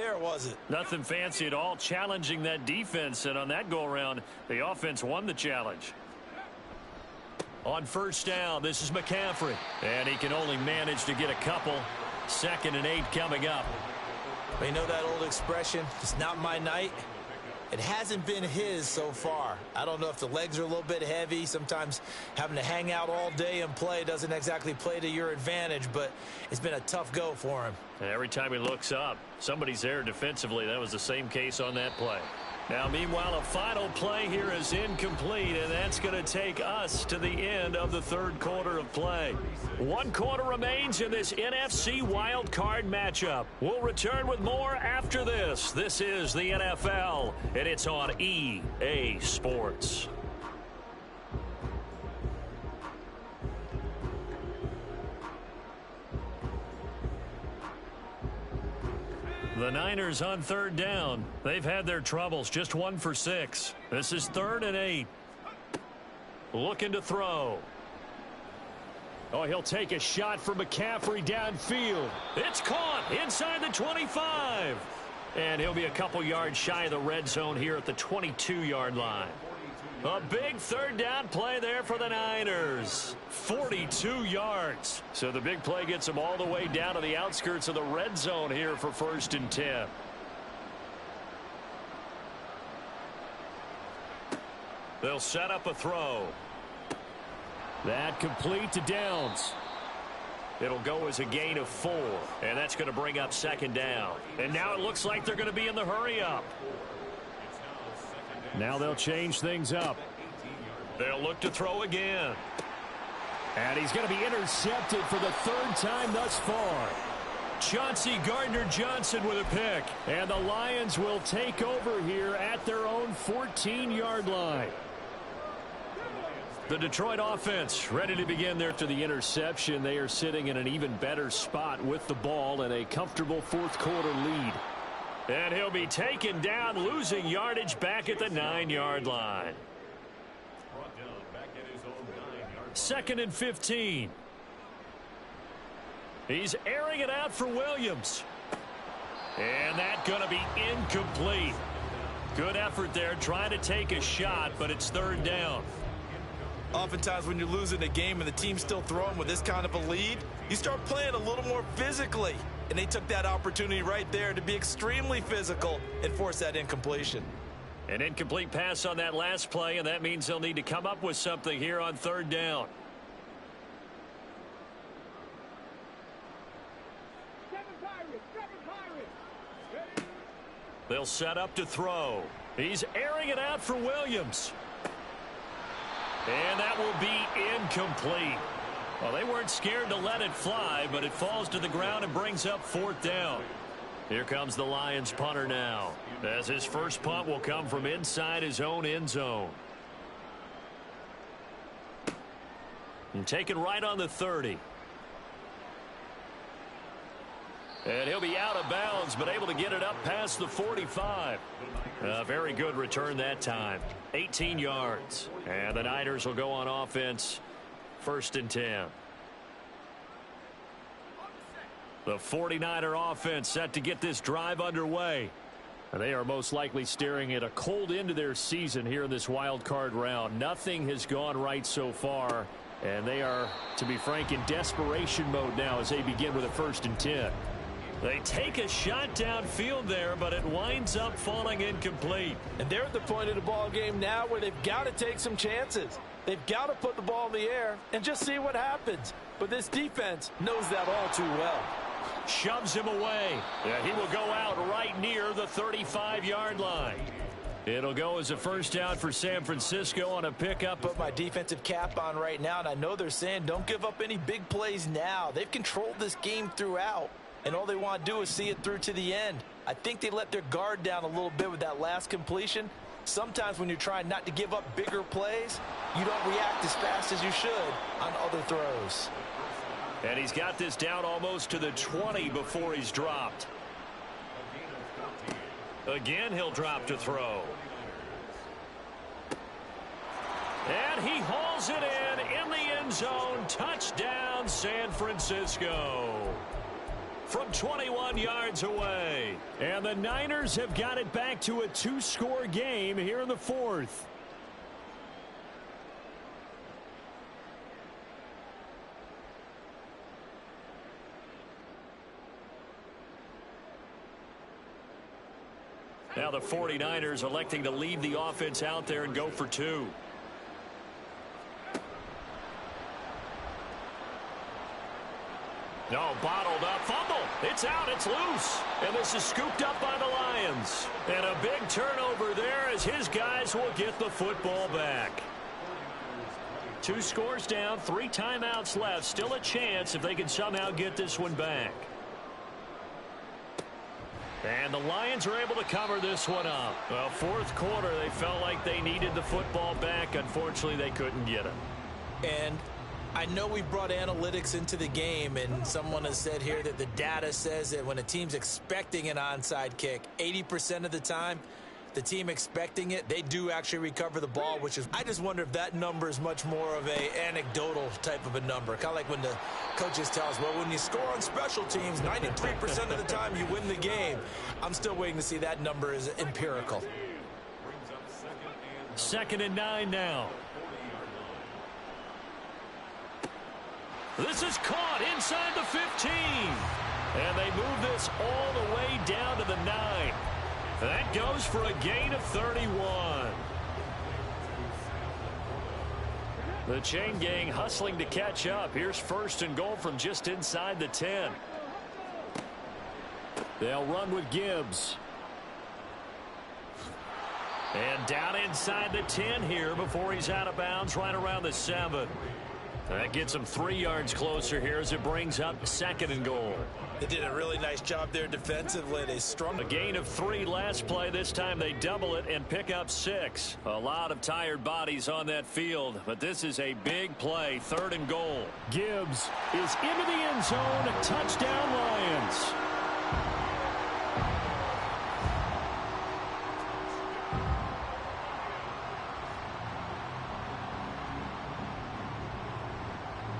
there, was it? Nothing fancy at all, challenging that defense, and on that go-around, the offense won the challenge. On first down, this is McCaffrey, and he can only manage to get a couple. 2nd and 8 coming up. You know that old expression, it's not my night? It hasn't been his so far. I don't know if the legs are a little bit heavy. Sometimes having to hang out all day and play doesn't exactly play to your advantage, but it's been a tough go for him. And every time he looks up, somebody's there defensively. That was the same case on that play. Now, meanwhile, a final play here is incomplete, and that's going to take us to the end of the 3rd quarter of play. 1 quarter remains in this NFC Wild Card matchup. We'll return with more after this. This is the NFL, and it's on EA Sports. The Niners on 3rd down. They've had their troubles, just 1 for 6. This is 3rd and 8. Looking to throw. Oh, he'll take a shot for McCaffrey downfield. It's caught inside the 25. And he'll be a couple yards shy of the red zone here at the 22-yard line. A big 3rd down play there for the Niners. 42 yards. So the big play gets them all the way down to the outskirts of the red zone here for 1st and 10. They'll set up a throw. That complete to Downs. It'll go as a gain of 4. And that's going to bring up 2nd down. And now it looks like they're going to be in the hurry up. Now they'll change things up. They'll look to throw again. And he's going to be intercepted for the 3rd time thus far. Chauncey Gardner-Johnson with a pick. And the Lions will take over here at their own 14-yard line. The Detroit offense ready to begin there after the interception. They are sitting in an even better spot with the ball and a comfortable 4th quarter lead. And he'll be taken down, losing yardage back at the 9-yard line. 2nd and 15. He's airing it out for Williams. And that's going to be incomplete. Good effort there, trying to take a shot, but it's 3rd down. Oftentimes when you're losing a game and the team's still throwing with this kind of a lead, you start playing a little more physically. And they took that opportunity right there to be extremely physical and force that incompletion. An incomplete pass on that last play, and that means they'll need to come up with something here on 3rd down. They'll set up to throw. He's airing it out for Williams. And that will be incomplete. Well, they weren't scared to let it fly, but it falls to the ground and brings up 4th down. Here comes the Lions punter now, as his first punt will come from inside his own end zone. And taken right on the 30. And he'll be out of bounds, but able to get it up past the 45. A very good return that time. 18 yards. And the Niners will go on offense. 1st and 10. The 49er offense set to get this drive underway. And they are most likely staring at a cold end to their season here in this wild card round. Nothing has gone right so far. And they are, to be frank, in desperation mode now as they begin with a 1st and 10. They take a shot downfield there, but it winds up falling incomplete. And they're at the point of the ball game now where they've got to take some chances. They've got to put the ball in the air and just see what happens. But this defense knows that all too well. Shoves him away. Yeah, he will go out right near the 35-yard line. It'll go as a 1st down for San Francisco on a pickup. Put my defensive cap on right now, and I know they're saying don't give up any big plays now. They've controlled this game throughout, and all they want to do is see it through to the end. I think they let their guard down a little bit with that last completion. Sometimes when you're trying not to give up bigger plays, you don't react as fast as you should on other throws. And he's got this down almost to the 20 before he's dropped. Again, he'll drop to throw. And he hauls it in the end zone. Touchdown, San Francisco. from 21 yards away. And the Niners have got it back to a two-score game here in the fourth. Now the 49ers electing to leave the offense out there and go for two. No, bottled up, fumble. It's out, it's loose. And this is scooped up by the Lions. And a big turnover there as his guys will get the football back. 2 scores down, 3 timeouts left. Still a chance if they can somehow get this one back. And the Lions are able to cover this one up. Well, fourth quarter, they felt like they needed the football back. Unfortunately, they couldn't get it. And I know we brought analytics into the game, and someone has said here that the data says that when a team's expecting an onside kick, 80% of the time, the team expecting it, they do actually recover the ball, which is, I just wonder if that number is much more of a anecdotal type of a number. Kind of like when the coaches tell us, well, when you score on special teams, 93% of the time you win the game. I'm still waiting to see that number is empirical. 2nd and 9 now. This is caught inside the 15. And they move this all the way down to the 9. That goes for a gain of 31. The chain gang hustling to catch up. Here's 1st and goal from just inside the 10. They'll run with Gibbs. And down inside the 10 here before he's out of bounds right around the 7. That gets him 3 yards closer here as it brings up 2nd and goal. They did a really nice job there defensively. They strung. A gain of 3 last play. This time they double it and pick up 6. A lot of tired bodies on that field, but this is a big play. 3rd and goal. Gibbs is into the end zone. Touchdown, Lions.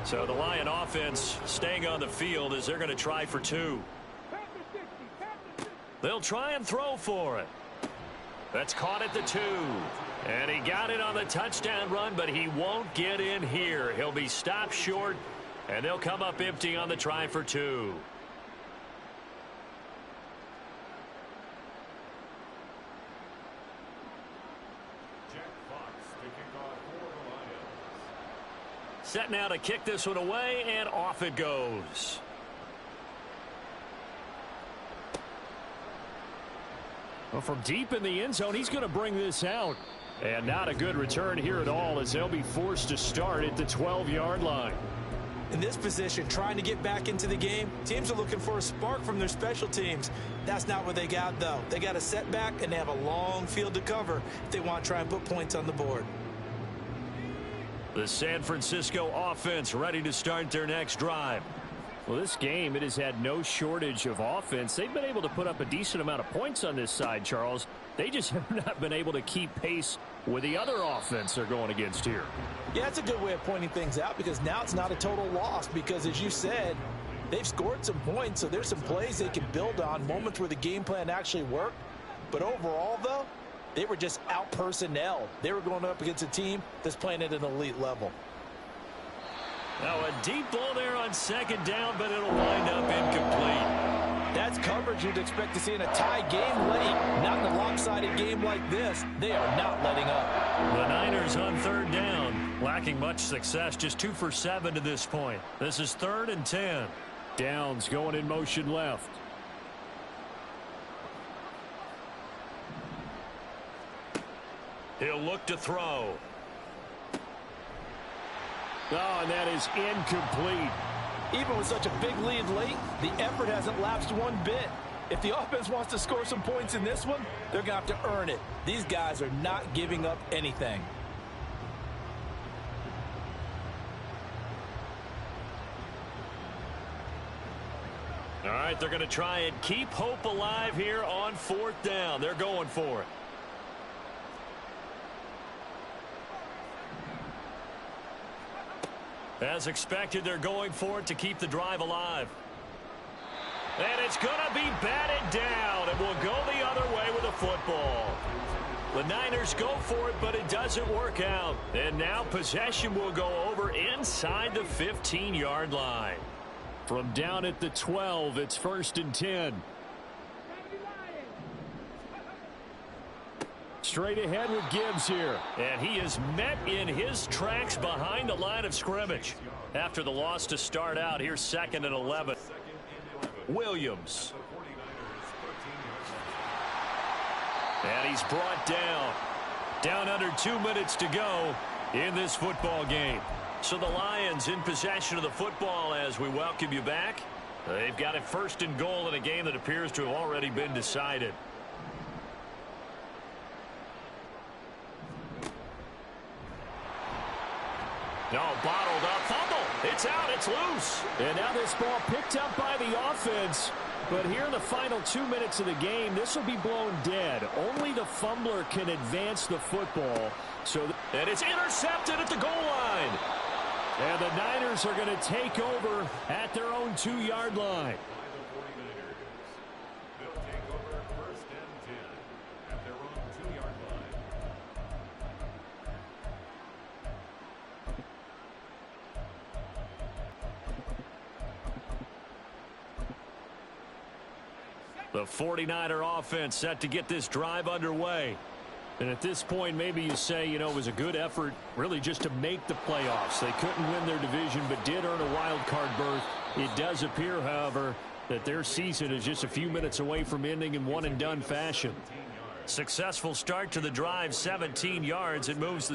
So the Lion offense staying on the field as they're going to try for 2. They'll try and throw for it. That's caught at the 2. And he got it on the touchdown run, but he won't get in here. He'll be stopped short, and they'll come up empty on the try for 2. Set now to kick this one away, and off it goes. Well, from deep in the end zone, he's going to bring this out. And not a good return here at all as they'll be forced to start at the 12-yard line. In this position, trying to get back into the game, teams are looking for a spark from their special teams. That's not what they got, though. They got a setback, and they have a long field to cover if they want to try and put points on the board. The San Francisco offense ready to start their next drive. Well, this game, it has had no shortage of offense. They've been able to put up a decent amount of points on this side, Charles. They just have not been able to keep pace with the other offense they're going against here. Yeah, that's a good way of pointing things out because now it's not a total loss because, as you said, they've scored some points, so there's some plays they can build on, moments where the game plan actually worked. But overall, though, they were just out personnel. They were going up against a team that's playing at an elite level. Now a deep ball there on 2nd down, but it'll wind up incomplete. That's coverage you'd expect to see in a tie game late. Not in a lopsided game like this. They are not letting up. The Niners on 3rd down, lacking much success, just 2 for 7 to this point. This is 3rd and 10. Downs going in motion left. He'll look to throw. Oh, and that is incomplete. Even with such a big lead late, the effort hasn't lapsed one bit. If the offense wants to score some points in this one, they're going to have to earn it. These guys are not giving up anything. All right, they're going to try and keep hope alive here on 4th down. They're going for it. As expected, they're going for it to keep the drive alive. And it's going to be batted down, and we'll go the other way with the football. The Niners go for it, but it doesn't work out. And now possession will go over inside the 15-yard line. From down at the 12, it's 1st and 10. Straight ahead with Gibbs here. And he is met in his tracks behind the line of scrimmage. After the loss to start out, here's 2nd and 11. Williams. And he's brought down. Down under 2 minutes to go in this football game. So the Lions in possession of the football as we welcome you back. They've got it 1st and goal in a game that appears to have already been decided. No, bottled up. Fumble. It's out. It's loose. And now this ball picked up by the offense. But here in the final 2 minutes of the game, this will be blown dead. Only the fumbler can advance the football. And it's intercepted at the goal line. And the Niners are going to take over at their own 2-yard line. The 49er offense set to get this drive underway. And at this point, maybe you say, you know, it was a good effort really just to make the playoffs. They couldn't win their division but did earn a wild card berth. It does appear, however, that their season is just a few minutes away from ending in one-and-done fashion. Successful start to the drive, 17 yards. It moves the